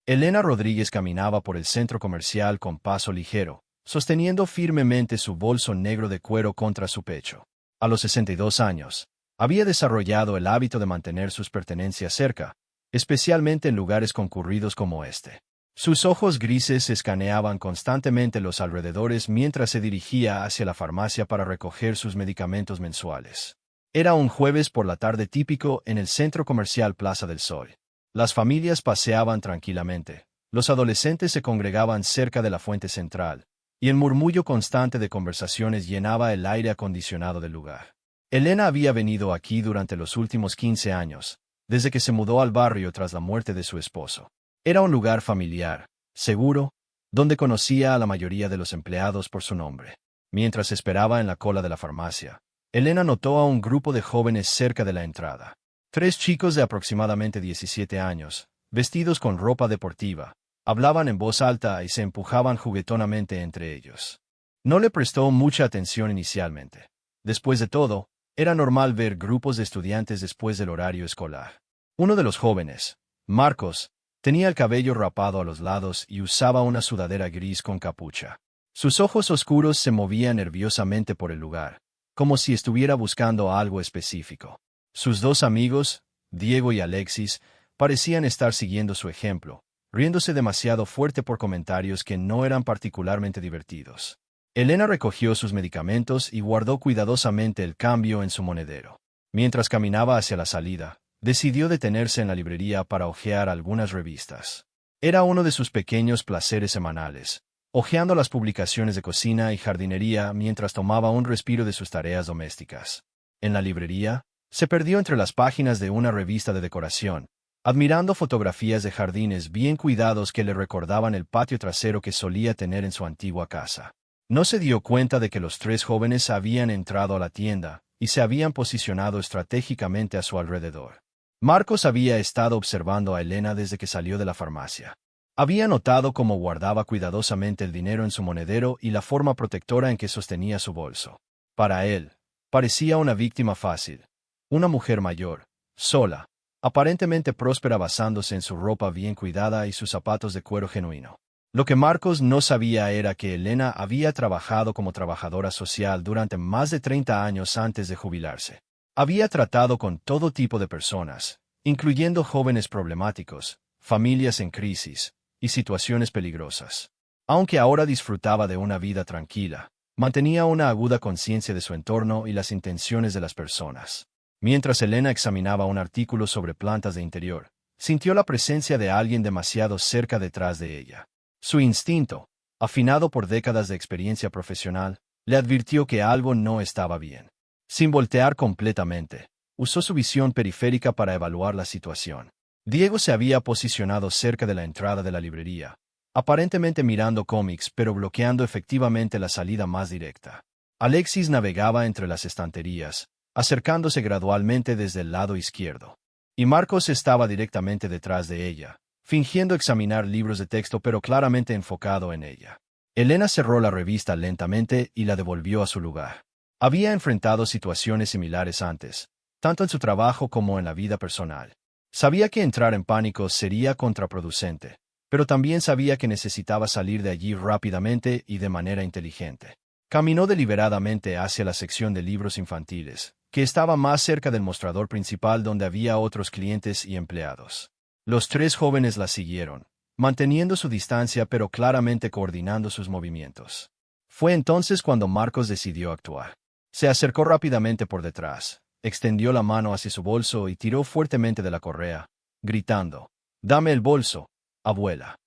Elena Rodríguez caminaba por el centro comercial con paso ligero, sosteniendo firmemente su bolso negro de cuero contra su pecho. A los 62 años, había desarrollado el hábito de mantener sus pertenencias cerca, especialmente en lugares concurridos como este. Sus ojos grises escaneaban constantemente los alrededores mientras se dirigía hacia la farmacia para recoger sus medicamentos mensuales. Era un jueves por la tarde típico en el centro comercial Plaza del Sol. Las familias paseaban tranquilamente, los adolescentes se congregaban cerca de la fuente central, y el murmullo constante de conversaciones llenaba el aire acondicionado del lugar. Elena había venido aquí durante los últimos 15 años, desde que se mudó al barrio tras la muerte de su esposo. Era un lugar familiar, seguro, donde conocía a la mayoría de los empleados por su nombre. Mientras esperaba en la cola de la farmacia, Elena notó a un grupo de jóvenes cerca de la entrada. 3 chicos de aproximadamente 17 años, vestidos con ropa deportiva, hablaban en voz alta y se empujaban juguetonamente entre ellos. No le prestó mucha atención inicialmente. Después de todo, era normal ver grupos de estudiantes después del horario escolar. Uno de los jóvenes, Marcos, tenía el cabello rapado a los lados y usaba una sudadera gris con capucha. Sus ojos oscuros se movían nerviosamente por el lugar, como si estuviera buscando algo específico. Sus 2 amigos, Diego y Alexis, parecían estar siguiendo su ejemplo, riéndose demasiado fuerte por comentarios que no eran particularmente divertidos. Elena recogió sus medicamentos y guardó cuidadosamente el cambio en su monedero. Mientras caminaba hacia la salida, decidió detenerse en la librería para hojear algunas revistas. Era uno de sus pequeños placeres semanales, hojeando las publicaciones de cocina y jardinería mientras tomaba un respiro de sus tareas domésticas. En la librería, se perdió entre las páginas de una revista de decoración, admirando fotografías de jardines bien cuidados que le recordaban el patio trasero que solía tener en su antigua casa. No se dio cuenta de que los 3 jóvenes habían entrado a la tienda y se habían posicionado estratégicamente a su alrededor. Marcos había estado observando a Elena desde que salió de la farmacia. Había notado cómo guardaba cuidadosamente el dinero en su monedero y la forma protectora en que sostenía su bolso. Para él, parecía una víctima fácil. Una mujer mayor, sola, aparentemente próspera basándose en su ropa bien cuidada y sus zapatos de cuero genuino. Lo que Marcos no sabía era que Elena había trabajado como trabajadora social durante más de 30 años antes de jubilarse. Había tratado con todo tipo de personas, incluyendo jóvenes problemáticos, familias en crisis y situaciones peligrosas. Aunque ahora disfrutaba de una vida tranquila, mantenía una aguda conciencia de su entorno y las intenciones de las personas. Mientras Elena examinaba un artículo sobre plantas de interior, sintió la presencia de alguien demasiado cerca detrás de ella. Su instinto, afinado por décadas de experiencia profesional, le advirtió que algo no estaba bien. Sin voltear completamente, usó su visión periférica para evaluar la situación. Diego se había posicionado cerca de la entrada de la librería, aparentemente mirando cómics pero bloqueando efectivamente la salida más directa. Alexis navegaba entre las estanterías, acercándose gradualmente desde el lado izquierdo. Y Marcos estaba directamente detrás de ella, fingiendo examinar libros de texto pero claramente enfocado en ella. Elena cerró la revista lentamente y la devolvió a su lugar. Había enfrentado situaciones similares antes, tanto en su trabajo como en la vida personal. Sabía que entrar en pánico sería contraproducente, pero también sabía que necesitaba salir de allí rápidamente y de manera inteligente. Caminó deliberadamente hacia la sección de libros infantiles, que estaba más cerca del mostrador principal donde había otros clientes y empleados. Los 3 jóvenes la siguieron, manteniendo su distancia pero claramente coordinando sus movimientos. Fue entonces cuando Marcos decidió actuar. Se acercó rápidamente por detrás, extendió la mano hacia su bolso y tiró fuertemente de la correa, gritando: «Dame el bolso, abuela».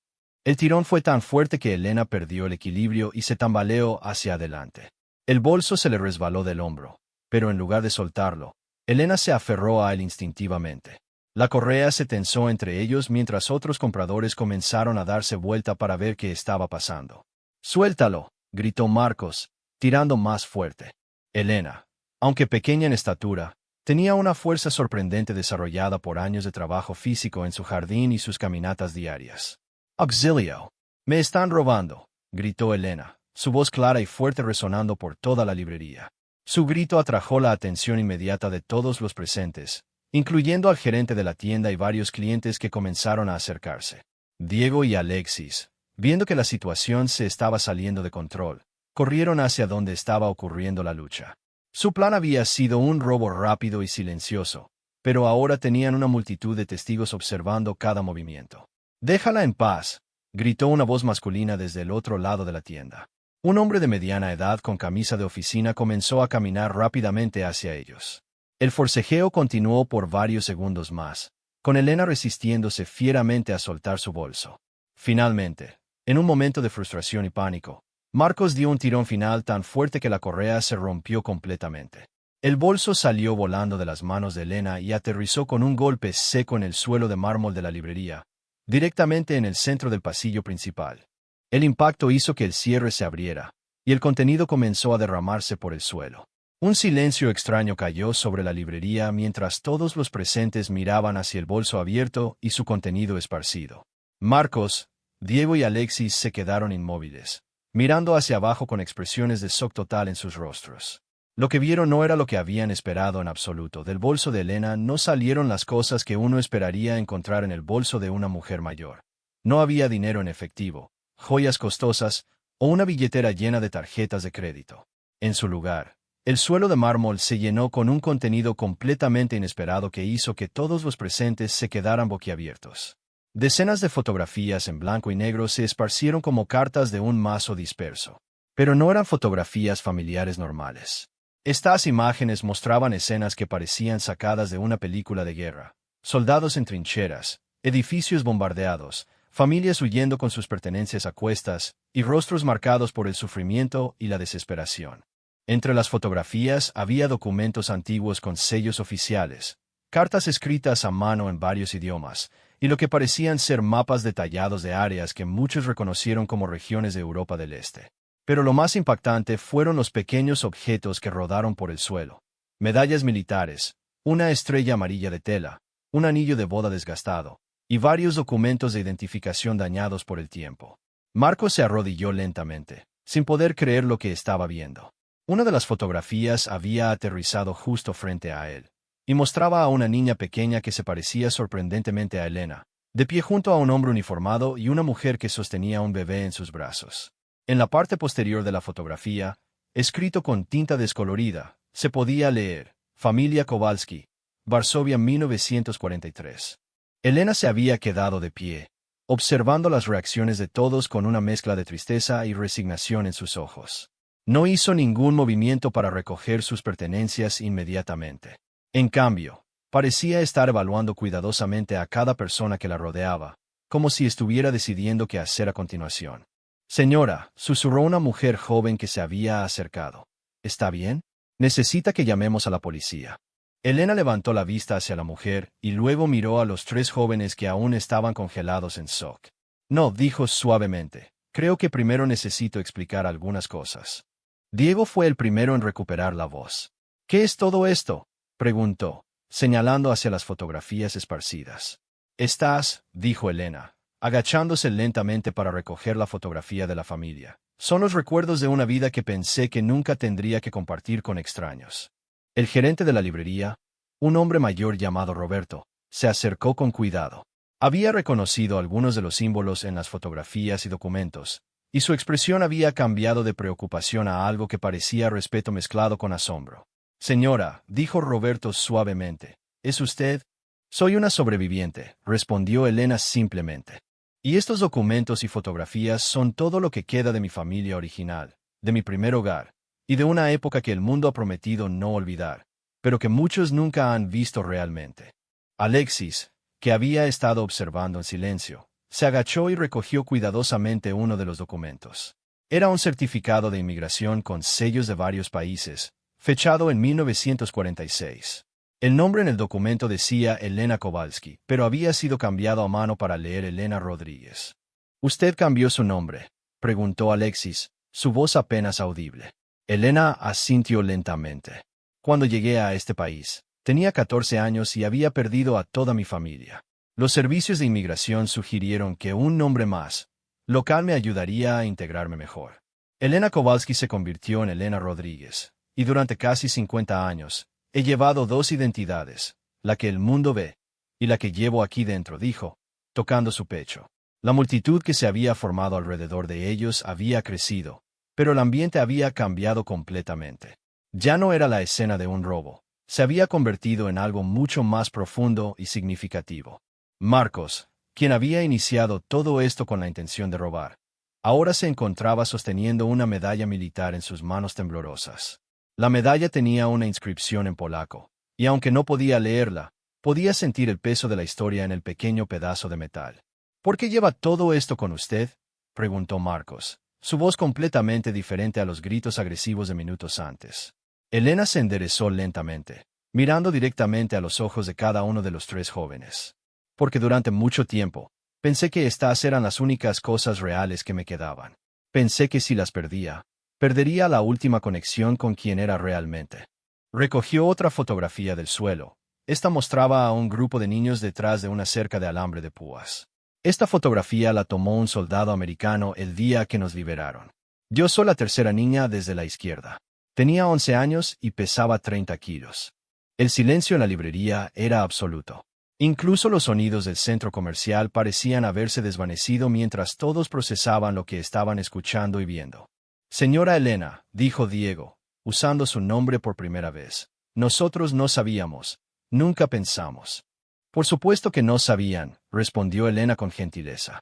El tirón fue tan fuerte que Elena perdió el equilibrio y se tambaleó hacia adelante. El bolso se le resbaló del hombro, pero en lugar de soltarlo, Elena se aferró a él instintivamente. La correa se tensó entre ellos mientras otros compradores comenzaron a darse vuelta para ver qué estaba pasando. «Suéltalo», gritó Marcos, tirando más fuerte. Elena, aunque pequeña en estatura, tenía una fuerza sorprendente desarrollada por años de trabajo físico en su jardín y sus caminatas diarias. «¡Auxilio! ¡Me están robando!», gritó Elena, su voz clara y fuerte resonando por toda la librería. Su grito atrajo la atención inmediata de todos los presentes, incluyendo al gerente de la tienda y varios clientes que comenzaron a acercarse. Diego y Alexis, viendo que la situación se estaba saliendo de control, corrieron hacia donde estaba ocurriendo la lucha. Su plan había sido un robo rápido y silencioso, pero ahora tenían una multitud de testigos observando cada movimiento. «Déjala en paz», gritó una voz masculina desde el otro lado de la tienda. Un hombre de mediana edad con camisa de oficina comenzó a caminar rápidamente hacia ellos. El forcejeo continuó por varios segundos más, con Elena resistiéndose fieramente a soltar su bolso. Finalmente, en un momento de frustración y pánico, Marcos dio un tirón final tan fuerte que la correa se rompió completamente. El bolso salió volando de las manos de Elena y aterrizó con un golpe seco en el suelo de mármol de la librería, directamente en el centro del pasillo principal. El impacto hizo que el cierre se abriera, y el contenido comenzó a derramarse por el suelo. Un silencio extraño cayó sobre la librería mientras todos los presentes miraban hacia el bolso abierto y su contenido esparcido. Marcos, Diego y Alexis se quedaron inmóviles, mirando hacia abajo con expresiones de shock total en sus rostros. Lo que vieron no era lo que habían esperado en absoluto. Del bolso de Elena no salieron las cosas que uno esperaría encontrar en el bolso de una mujer mayor. No había dinero en efectivo, joyas costosas o una billetera llena de tarjetas de crédito. En su lugar, el suelo de mármol se llenó con un contenido completamente inesperado que hizo que todos los presentes se quedaran boquiabiertos. Decenas de fotografías en blanco y negro se esparcieron como cartas de un mazo disperso. Pero no eran fotografías familiares normales. Estas imágenes mostraban escenas que parecían sacadas de una película de guerra: soldados en trincheras, edificios bombardeados, familias huyendo con sus pertenencias a cuestas, y rostros marcados por el sufrimiento y la desesperación. Entre las fotografías había documentos antiguos con sellos oficiales, cartas escritas a mano en varios idiomas, y lo que parecían ser mapas detallados de áreas que muchos reconocieron como regiones de Europa del Este. Pero lo más impactante fueron los pequeños objetos que rodaron por el suelo: medallas militares, una estrella amarilla de tela, un anillo de boda desgastado, y varios documentos de identificación dañados por el tiempo. Marcos se arrodilló lentamente, sin poder creer lo que estaba viendo. Una de las fotografías había aterrizado justo frente a él, y mostraba a una niña pequeña que se parecía sorprendentemente a Elena, de pie junto a un hombre uniformado y una mujer que sostenía un bebé en sus brazos. En la parte posterior de la fotografía, escrito con tinta descolorida, se podía leer: Familia Kowalski, Varsovia 1943. Elena se había quedado de pie, observando las reacciones de todos con una mezcla de tristeza y resignación en sus ojos. No hizo ningún movimiento para recoger sus pertenencias inmediatamente. En cambio, parecía estar evaluando cuidadosamente a cada persona que la rodeaba, como si estuviera decidiendo qué hacer a continuación. «Señora», susurró una mujer joven que se había acercado. «¿Está bien? Necesita que llamemos a la policía». Elena levantó la vista hacia la mujer y luego miró a los tres jóvenes que aún estaban congelados en shock. «No», dijo suavemente, «creo que primero necesito explicar algunas cosas». Diego fue el primero en recuperar la voz. «¿Qué es todo esto?», preguntó, señalando hacia las fotografías esparcidas. «Estas», dijo Elena, agachándose lentamente para recoger la fotografía de la familia, «son los recuerdos de una vida que pensé que nunca tendría que compartir con extraños». El gerente de la librería, un hombre mayor llamado Roberto, se acercó con cuidado. Había reconocido algunos de los símbolos en las fotografías y documentos, y su expresión había cambiado de preocupación a algo que parecía respeto mezclado con asombro. «Señora», dijo Roberto suavemente, «¿es usted?» «Soy una sobreviviente», respondió Elena simplemente. «Y estos documentos y fotografías son todo lo que queda de mi familia original, de mi primer hogar, y de una época que el mundo ha prometido no olvidar, pero que muchos nunca han visto realmente». Alexis, que había estado observando en silencio, se agachó y recogió cuidadosamente uno de los documentos. Era un certificado de inmigración con sellos de varios países, fechado en 1946. El nombre en el documento decía Elena Kowalski, pero había sido cambiado a mano para leer Elena Rodríguez. «¿Usted cambió su nombre?», preguntó Alexis, su voz apenas audible. Elena asintió lentamente. «Cuando llegué a este país, tenía 14 años y había perdido a toda mi familia. Los servicios de inmigración sugirieron que un nombre más local me ayudaría a integrarme mejor. Elena Kowalski se convirtió en Elena Rodríguez, y durante casi 50 años he llevado dos identidades, la que el mundo ve y la que llevo aquí dentro», dijo, tocando su pecho. La multitud que se había formado alrededor de ellos había crecido, pero el ambiente había cambiado completamente. Ya no era la escena de un robo, se había convertido en algo mucho más profundo y significativo. Marcos, quien había iniciado todo esto con la intención de robar, ahora se encontraba sosteniendo una medalla militar en sus manos temblorosas. La medalla tenía una inscripción en polaco, y aunque no podía leerla, podía sentir el peso de la historia en el pequeño pedazo de metal. ¿Por qué lleva todo esto con usted?, preguntó Marcos, su voz completamente diferente a los gritos agresivos de minutos antes. Elena se enderezó lentamente, mirando directamente a los ojos de cada uno de los tres jóvenes. Porque durante mucho tiempo, pensé que estas eran las únicas cosas reales que me quedaban. Pensé que si las perdía, perdería la última conexión con quien era realmente. Recogió otra fotografía del suelo. Esta mostraba a un grupo de niños detrás de una cerca de alambre de púas. Esta fotografía la tomó un soldado americano el día que nos liberaron. Yo soy la tercera niña desde la izquierda. Tenía 11 años y pesaba 30 kilos. El silencio en la librería era absoluto. Incluso los sonidos del centro comercial parecían haberse desvanecido mientras todos procesaban lo que estaban escuchando y viendo. Señora Elena, dijo Diego, usando su nombre por primera vez. Nosotros no sabíamos. Nunca pensamos. Por supuesto que no sabían, respondió Elena con gentileza.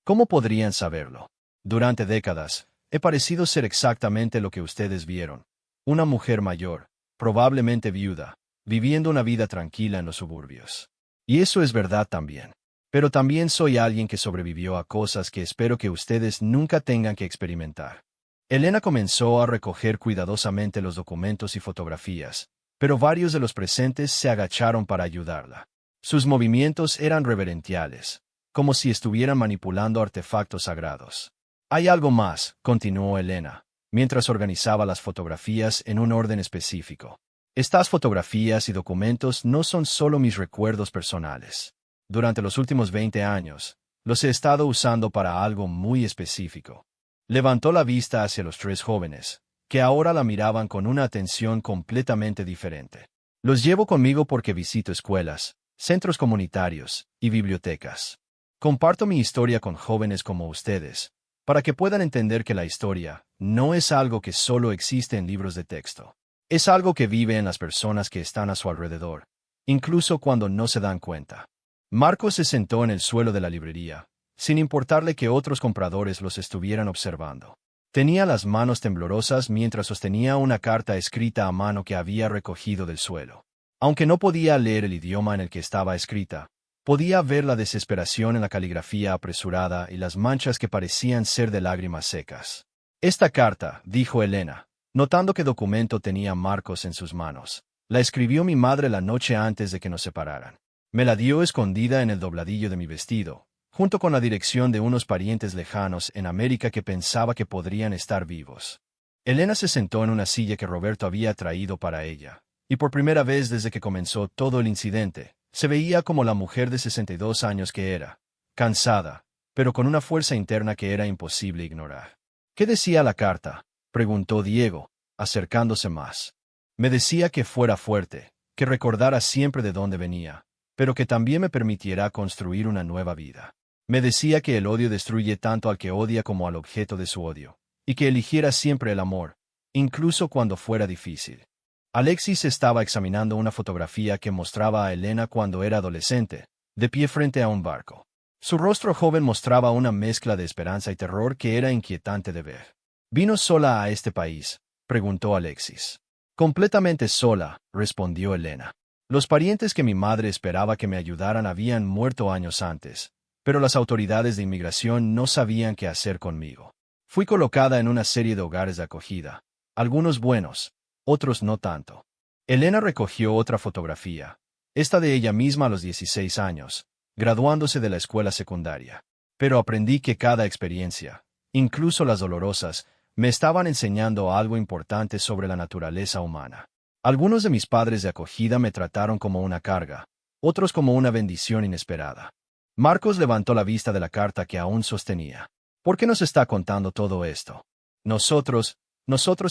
¿Cómo podrían saberlo? Durante décadas, he parecido ser exactamente lo que ustedes vieron. Una mujer mayor, probablemente viuda, viviendo una vida tranquila en los suburbios. Y eso es verdad también. Pero también soy alguien que sobrevivió a cosas que espero que ustedes nunca tengan que experimentar. Elena comenzó a recoger cuidadosamente los documentos y fotografías, pero varios de los presentes se agacharon para ayudarla. Sus movimientos eran reverenciales, como si estuvieran manipulando artefactos sagrados. Hay algo más, continuó Elena, mientras organizaba las fotografías en un orden específico. Estas fotografías y documentos no son solo mis recuerdos personales. Durante los últimos 20 años, los he estado usando para algo muy específico. Levantó la vista hacia los tres jóvenes, que ahora la miraban con una atención completamente diferente. Los llevo conmigo porque visito escuelas, centros comunitarios y bibliotecas. Comparto mi historia con jóvenes como ustedes, para que puedan entender que la historia no es algo que solo existe en libros de texto. Es algo que vive en las personas que están a su alrededor, incluso cuando no se dan cuenta. Marcos se sentó en el suelo de la librería, sin importarle que otros compradores los estuvieran observando. Tenía las manos temblorosas mientras sostenía una carta escrita a mano que había recogido del suelo. Aunque no podía leer el idioma en el que estaba escrita, podía ver la desesperación en la caligrafía apresurada y las manchas que parecían ser de lágrimas secas. Esta carta, dijo Elena, notando qué documento tenía Marcos en sus manos, la escribió mi madre la noche antes de que nos separaran. Me la dio escondida en el dobladillo de mi vestido, junto con la dirección de unos parientes lejanos en América que pensaba que podrían estar vivos. Elena se sentó en una silla que Roberto había traído para ella, y por primera vez desde que comenzó todo el incidente, se veía como la mujer de 62 años que era, cansada, pero con una fuerza interna que era imposible ignorar. ¿Qué decía la carta?, preguntó Diego, acercándose más. Me decía que fuera fuerte, que recordara siempre de dónde venía, pero que también me permitiera construir una nueva vida. Me decía que el odio destruye tanto al que odia como al objeto de su odio, y que eligiera siempre el amor, incluso cuando fuera difícil. Alexis estaba examinando una fotografía que mostraba a Elena cuando era adolescente, de pie frente a un barco. Su rostro joven mostraba una mezcla de esperanza y terror que era inquietante de ver. ¿Vino sola a este país?, preguntó Alexis. Completamente sola, respondió Elena. Los parientes que mi madre esperaba que me ayudaran habían muerto años antes, pero las autoridades de inmigración no sabían qué hacer conmigo. Fui colocada en una serie de hogares de acogida, algunos buenos, otros no tanto. Elena recogió otra fotografía, esta de ella misma a los 16 años, graduándose de la escuela secundaria. Pero aprendí que cada experiencia, incluso las dolorosas, me estaban enseñando algo importante sobre la naturaleza humana. Algunos de mis padres de acogida me trataron como una carga, otros como una bendición inesperada. Marcos levantó la vista de la carta que aún sostenía. ¿Por qué nos está contando todo esto? Nosotros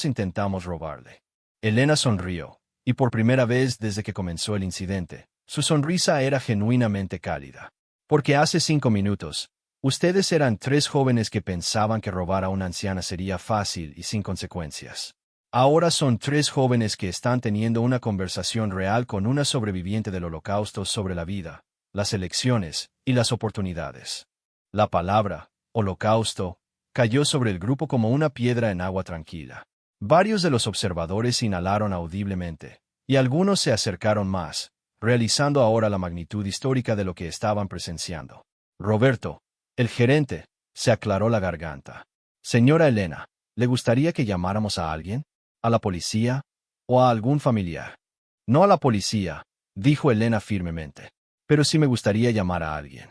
intentamos robarle. Elena sonrió, y por primera vez desde que comenzó el incidente, su sonrisa era genuinamente cálida. Porque hace 5 minutos, Ustedes eran 3 jóvenes que pensaban que robar a una anciana sería fácil y sin consecuencias. Ahora son 3 jóvenes que están teniendo una conversación real con una sobreviviente del Holocausto sobre la vida, las elecciones y las oportunidades. La palabra, holocausto, cayó sobre el grupo como una piedra en agua tranquila. Varios de los observadores inhalaron audiblemente, y algunos se acercaron más, realizando ahora la magnitud histórica de lo que estaban presenciando. Roberto, el gerente, se aclaró la garganta. Señora Elena, ¿le gustaría que llamáramos a alguien? ¿A la policía? ¿O a algún familiar? No a la policía, dijo Elena firmemente. Pero sí me gustaría llamar a alguien.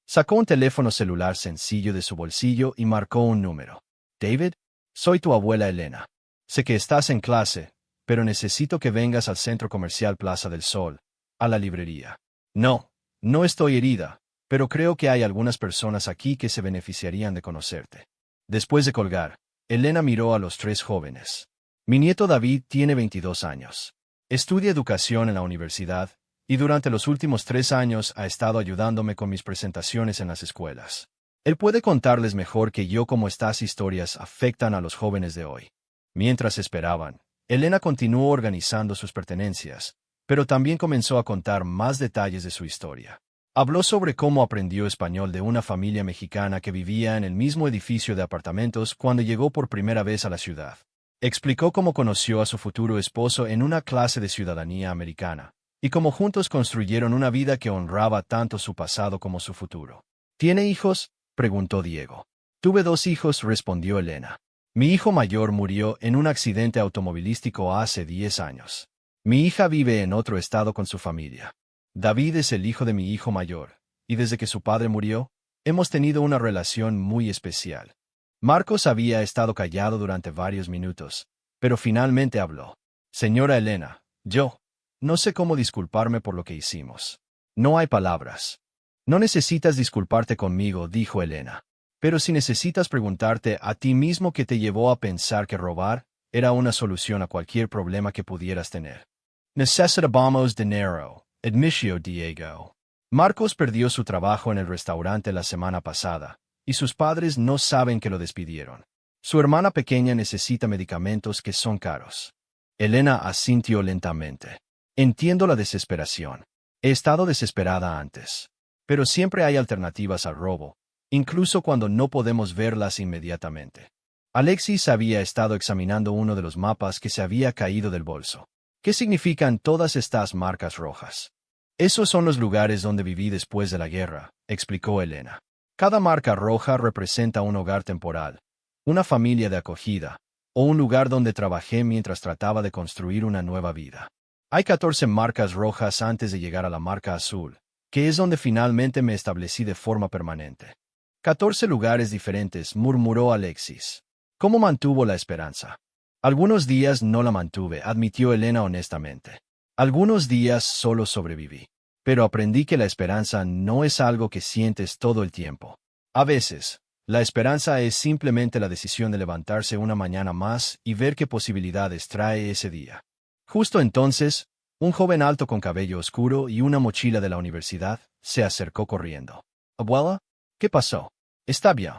Sacó un teléfono celular sencillo de su bolsillo y marcó un número. David, soy tu abuela Elena. Sé que estás en clase, pero necesito que vengas al centro comercial Plaza del Sol, a la librería. No, no estoy herida, pero creo que hay algunas personas aquí que se beneficiarían de conocerte. Después de colgar, Elena miró a los 3 jóvenes. Mi nieto David tiene 22 años. Estudia educación en la universidad, y durante los últimos 3 años ha estado ayudándome con mis presentaciones en las escuelas. Él puede contarles mejor que yo cómo estas historias afectan a los jóvenes de hoy. Mientras esperaban, Elena continuó organizando sus pertenencias, pero también comenzó a contar más detalles de su historia. Habló sobre cómo aprendió español de una familia mexicana que vivía en el mismo edificio de apartamentos cuando llegó por primera vez a la ciudad. Explicó cómo conoció a su futuro esposo en una clase de ciudadanía americana, y cómo juntos construyeron una vida que honraba tanto su pasado como su futuro. ¿Tiene hijos?, preguntó Diego. Tuve 2 hijos, respondió Elena. Mi hijo mayor murió en un accidente automovilístico hace 10 años. Mi hija vive en otro estado con su familia. David es el hijo de mi hijo mayor, y desde que su padre murió, hemos tenido una relación muy especial. Marcos había estado callado durante varios minutos, pero finalmente habló. Señora Elena, yo no sé cómo disculparme por lo que hicimos. No hay palabras. No necesitas disculparte conmigo, dijo Elena. Pero si necesitas preguntarte a ti mismo qué te llevó a pensar que robar era una solución a cualquier problema que pudieras tener. Necesitábamos dinero, admitió Diego. Marcos perdió su trabajo en el restaurante la semana pasada, y sus padres no saben que lo despidieron. Su hermana pequeña necesita medicamentos que son caros. Elena asintió lentamente. Entiendo la desesperación. He estado desesperada antes. Pero siempre hay alternativas al robo, incluso cuando no podemos verlas inmediatamente. Alexis había estado examinando uno de los mapas que se había caído del bolso. ¿Qué significan todas estas marcas rojas? Esos son los lugares donde viví después de la guerra, explicó Elena. Cada marca roja representa un hogar temporal, una familia de acogida, o un lugar donde trabajé mientras trataba de construir una nueva vida. Hay 14 marcas rojas antes de llegar a la marca azul, que es donde finalmente me establecí de forma permanente. 14 lugares diferentes, murmuró Alexis. ¿Cómo mantuvo la esperanza? Algunos días no la mantuve, admitió Elena honestamente. Algunos días solo sobreviví. Pero aprendí que la esperanza no es algo que sientes todo el tiempo. A veces, la esperanza es simplemente la decisión de levantarse una mañana más y ver qué posibilidades trae ese día. Justo entonces, un joven alto con cabello oscuro y una mochila de la universidad se acercó corriendo. «Abuela, ¿qué pasó? ¿Está bien?»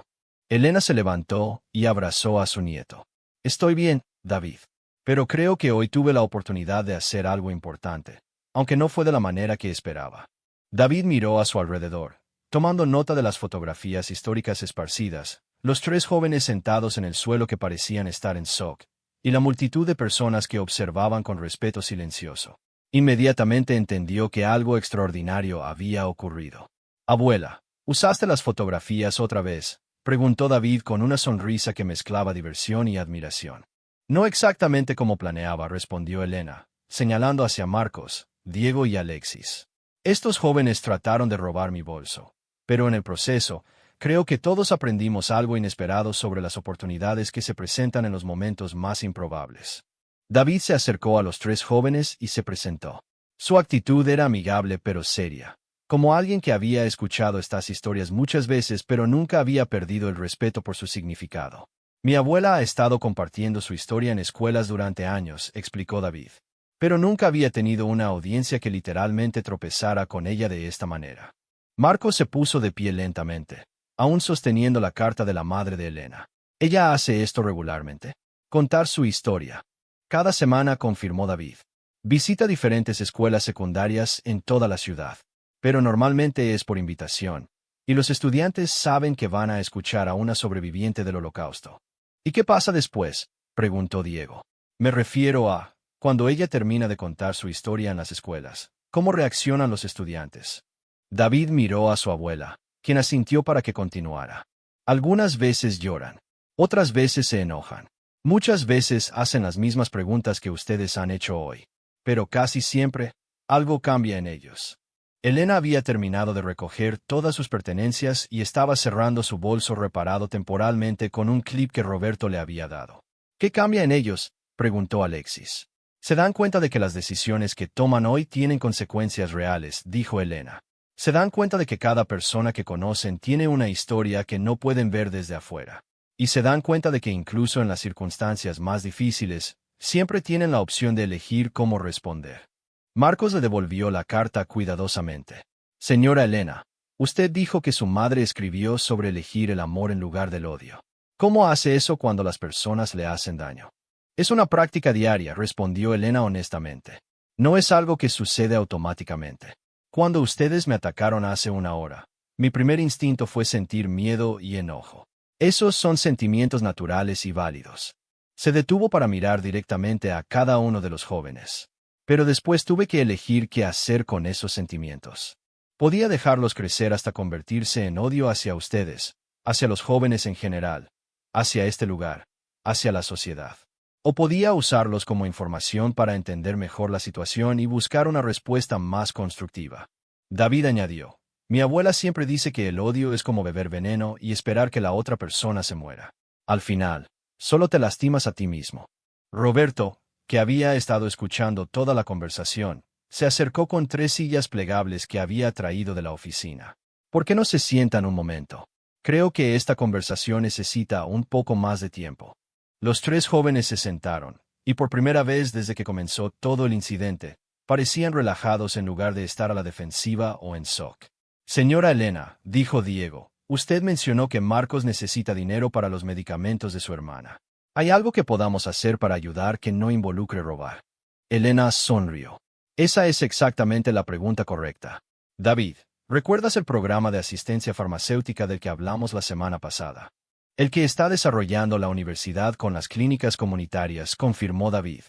Elena se levantó y abrazó a su nieto. «Estoy bien, David. Pero creo que hoy tuve la oportunidad de hacer algo importante, aunque no fue de la manera que esperaba». David miró a su alrededor, tomando nota de las fotografías históricas esparcidas, los 3 jóvenes sentados en el suelo que parecían estar en shock, y la multitud de personas que observaban con respeto silencioso. Inmediatamente entendió que algo extraordinario había ocurrido. «Abuela, ¿usaste las fotografías otra vez?», preguntó David con una sonrisa que mezclaba diversión y admiración. «No exactamente como planeaba», respondió Elena, señalando hacia Marcos, Diego y Alexis. «Estos jóvenes trataron de robar mi bolso, pero en el proceso, creo que todos aprendimos algo inesperado sobre las oportunidades que se presentan en los momentos más improbables». David se acercó a los 3 jóvenes y se presentó. Su actitud era amigable pero seria, como alguien que había escuchado estas historias muchas veces pero nunca había perdido el respeto por su significado. «Mi abuela ha estado compartiendo su historia en escuelas durante años», explicó David. «Pero nunca había tenido una audiencia que literalmente tropezara con ella de esta manera». Marcos se puso de pie lentamente. aún sosteniendo la carta de la madre de Elena. Ella hace esto regularmente. Contar su historia. Cada semana, confirmó David. Visita diferentes escuelas secundarias en toda la ciudad, pero normalmente es por invitación, y los estudiantes saben que van a escuchar a una sobreviviente del Holocausto. ¿Y qué pasa después?, preguntó Diego. Me refiero a, cuando ella termina de contar su historia en las escuelas, ¿cómo reaccionan los estudiantes? David miró a su abuela, quien asintió para que continuara. Algunas veces lloran, otras veces se enojan. Muchas veces hacen las mismas preguntas que ustedes han hecho hoy, pero casi siempre, algo cambia en ellos. Elena había terminado de recoger todas sus pertenencias y estaba cerrando su bolso reparado temporalmente con un clip que Roberto le había dado. ¿Qué cambia en ellos?, preguntó Alexis. Se dan cuenta de que las decisiones que toman hoy tienen consecuencias reales, dijo Elena. Se dan cuenta de que cada persona que conocen tiene una historia que no pueden ver desde afuera. Y se dan cuenta de que incluso en las circunstancias más difíciles, siempre tienen la opción de elegir cómo responder. Marcos le devolvió la carta cuidadosamente. Señora Elena, usted dijo que su madre escribió sobre elegir el amor en lugar del odio. ¿Cómo hace eso cuando las personas le hacen daño? Es una práctica diaria, respondió Elena honestamente. No es algo que sucede automáticamente. Cuando ustedes me atacaron hace una hora, mi primer instinto fue sentir miedo y enojo. Esos son sentimientos naturales y válidos. Se detuvo para mirar directamente a cada uno de los jóvenes. Pero después tuve que elegir qué hacer con esos sentimientos. Podía dejarlos crecer hasta convertirse en odio hacia ustedes, hacia los jóvenes en general, hacia este lugar, hacia la sociedad. O podía usarlos como información para entender mejor la situación y buscar una respuesta más constructiva. David añadió, mi abuela siempre dice que el odio es como beber veneno y esperar que la otra persona se muera. Al final, solo te lastimas a ti mismo. Roberto, que había estado escuchando toda la conversación, se acercó con 3 sillas plegables que había traído de la oficina. ¿Por qué no se sientan un momento? Creo que esta conversación necesita un poco más de tiempo. Los 3 jóvenes se sentaron, y por primera vez desde que comenzó todo el incidente, parecían relajados en lugar de estar a la defensiva o en shock. Señora Elena, dijo Diego, usted mencionó que Marcos necesita dinero para los medicamentos de su hermana. ¿Hay algo que podamos hacer para ayudar que no involucre robar? Elena sonrió. Esa es exactamente la pregunta correcta. David, ¿recuerdas el programa de asistencia farmacéutica del que hablamos la semana pasada? El que está desarrollando la universidad con las clínicas comunitarias, confirmó David.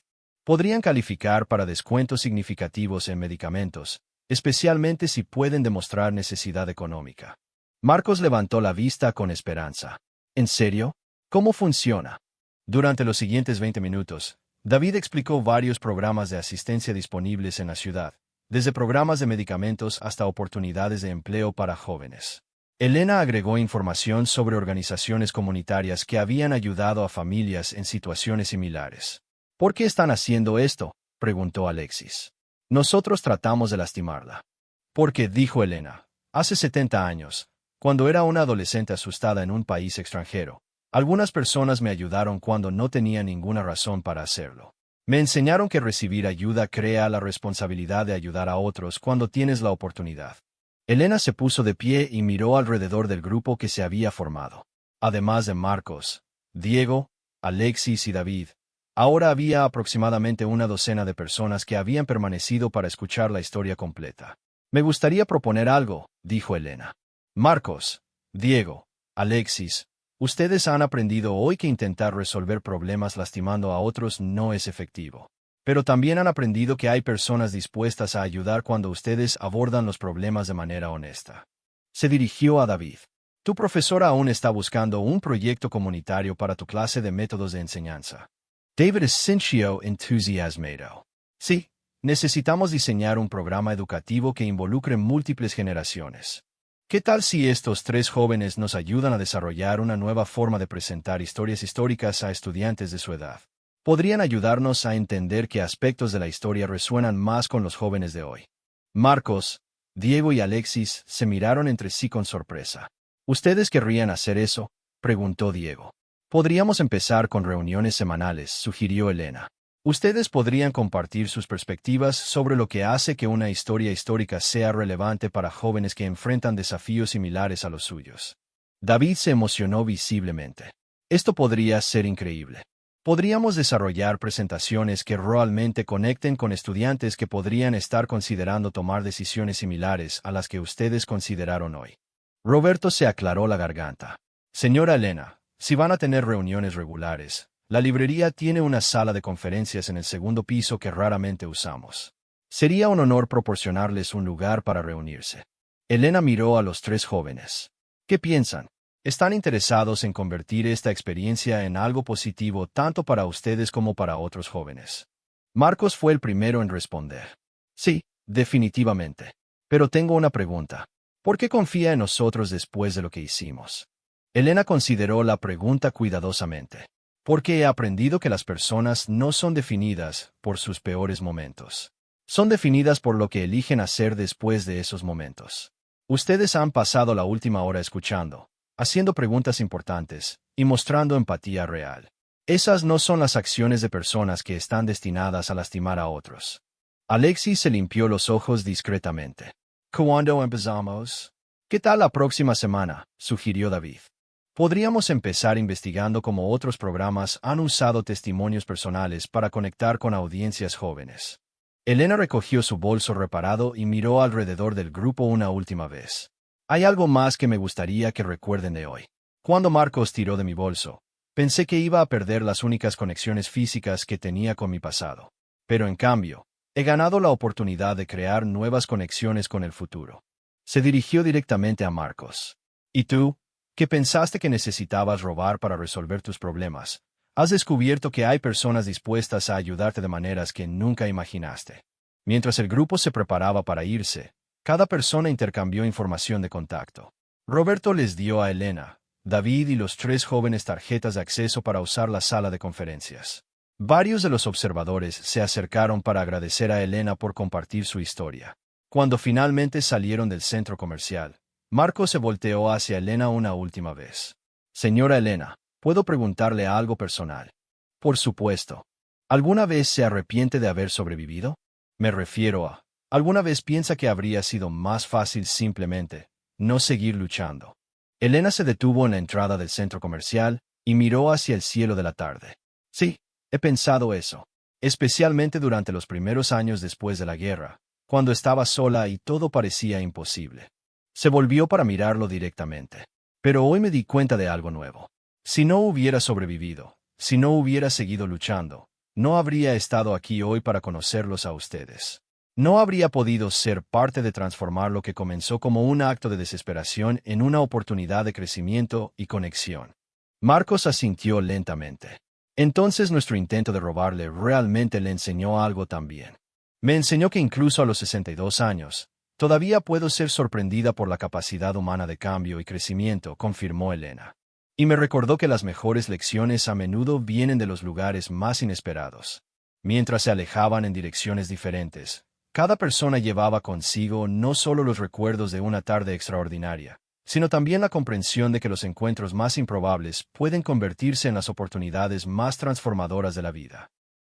Podrían calificar para descuentos significativos en medicamentos, especialmente si pueden demostrar necesidad económica. Marcos levantó la vista con esperanza. ¿En serio? ¿Cómo funciona? Durante los siguientes 20 minutos, David explicó varios programas de asistencia disponibles en la ciudad, desde programas de medicamentos hasta oportunidades de empleo para jóvenes. Elena agregó información sobre organizaciones comunitarias que habían ayudado a familias en situaciones similares. ¿Por qué están haciendo esto?, preguntó Alexis. Nosotros tratamos de lastimarla. Porque, dijo Elena, hace 70 años, cuando era una adolescente asustada en un país extranjero, algunas personas me ayudaron cuando no tenía ninguna razón para hacerlo. Me enseñaron que recibir ayuda crea la responsabilidad de ayudar a otros cuando tienes la oportunidad. Elena se puso de pie y miró alrededor del grupo que se había formado. Además de Marcos, Diego, Alexis y David, ahora había aproximadamente una docena de personas que habían permanecido para escuchar la historia completa. Me gustaría proponer algo, dijo Elena. Marcos, Diego, Alexis, ustedes han aprendido hoy que intentar resolver problemas lastimando a otros no es efectivo. Pero también han aprendido que hay personas dispuestas a ayudar cuando ustedes abordan los problemas de manera honesta. Se dirigió a David. Tu profesora aún está buscando un proyecto comunitario para tu clase de métodos de enseñanza. David sintió entusiasmado. Sí, necesitamos diseñar un programa educativo que involucre múltiples generaciones. ¿Qué tal si estos 3 jóvenes nos ayudan a desarrollar una nueva forma de presentar historias históricas a estudiantes de su edad? Podrían ayudarnos a entender qué aspectos de la historia resuenan más con los jóvenes de hoy. Marcos, Diego y Alexis se miraron entre sí con sorpresa. ¿Ustedes querrían hacer eso?, preguntó Diego. Podríamos empezar con reuniones semanales, sugirió Elena. Ustedes podrían compartir sus perspectivas sobre lo que hace que una historia histórica sea relevante para jóvenes que enfrentan desafíos similares a los suyos. David se emocionó visiblemente. Esto podría ser increíble. Podríamos desarrollar presentaciones que realmente conecten con estudiantes que podrían estar considerando tomar decisiones similares a las que ustedes consideraron hoy. Roberto se aclaró la garganta. Señora Elena, si van a tener reuniones regulares, la librería tiene una sala de conferencias en el segundo piso que raramente usamos. Sería un honor proporcionarles un lugar para reunirse. Elena miró a los tres jóvenes. ¿Qué piensan? ¿Están interesados en convertir esta experiencia en algo positivo tanto para ustedes como para otros jóvenes? Marcos fue el primero en responder. Sí, definitivamente. Pero tengo una pregunta. ¿Por qué confía en nosotros después de lo que hicimos? Elena consideró la pregunta cuidadosamente. Porque he aprendido que las personas no son definidas por sus peores momentos. Son definidas por lo que eligen hacer después de esos momentos. Ustedes han pasado la última hora escuchando, haciendo preguntas importantes y mostrando empatía real. Esas no son las acciones de personas que están destinadas a lastimar a otros. Alexis se limpió los ojos discretamente. ¿Cuándo empezamos? ¿Qué tal la próxima semana?, sugirió David. Podríamos empezar investigando cómo otros programas han usado testimonios personales para conectar con audiencias jóvenes. Elena recogió su bolso reparado y miró alrededor del grupo una última vez. Hay algo más que me gustaría que recuerden de hoy. Cuando Marcos tiró de mi bolso, pensé que iba a perder las únicas conexiones físicas que tenía con mi pasado. Pero en cambio, he ganado la oportunidad de crear nuevas conexiones con el futuro. Se dirigió directamente a Marcos. ¿Y tú? ¿Qué pensaste que necesitabas robar para resolver tus problemas? Has descubierto que hay personas dispuestas a ayudarte de maneras que nunca imaginaste. Mientras el grupo se preparaba para irse, cada persona intercambió información de contacto. Roberto les dio a Elena, David y los tres jóvenes tarjetas de acceso para usar la sala de conferencias. Varios de los observadores se acercaron para agradecer a Elena por compartir su historia. Cuando finalmente salieron del centro comercial, Marcos se volteó hacia Elena una última vez. Señora Elena, ¿puedo preguntarle algo personal? Por supuesto. ¿Alguna vez se arrepiente de haber sobrevivido? Me refiero a... ¿Alguna vez piensa que habría sido más fácil simplemente no seguir luchando? Elena se detuvo en la entrada del centro comercial y miró hacia el cielo de la tarde. Sí, he pensado eso, especialmente durante los primeros años después de la guerra, cuando estaba sola y todo parecía imposible. Se volvió para mirarlo directamente. Pero hoy me di cuenta de algo nuevo. Si no hubiera sobrevivido, si no hubiera seguido luchando, no habría estado aquí hoy para conocerlos a ustedes. No habría podido ser parte de transformar lo que comenzó como un acto de desesperación en una oportunidad de crecimiento y conexión. Marcos asintió lentamente. Entonces nuestro intento de robarle realmente le enseñó algo también. Me enseñó que incluso a los 62 años, todavía puedo ser sorprendida por la capacidad humana de cambio y crecimiento, confirmó Elena. Y me recordó que las mejores lecciones a menudo vienen de los lugares más inesperados. Mientras se alejaban en direcciones diferentes, cada persona llevaba consigo no solo los recuerdos de una tarde extraordinaria, sino también la comprensión de que los encuentros más improbables pueden convertirse en las oportunidades más transformadoras de la vida.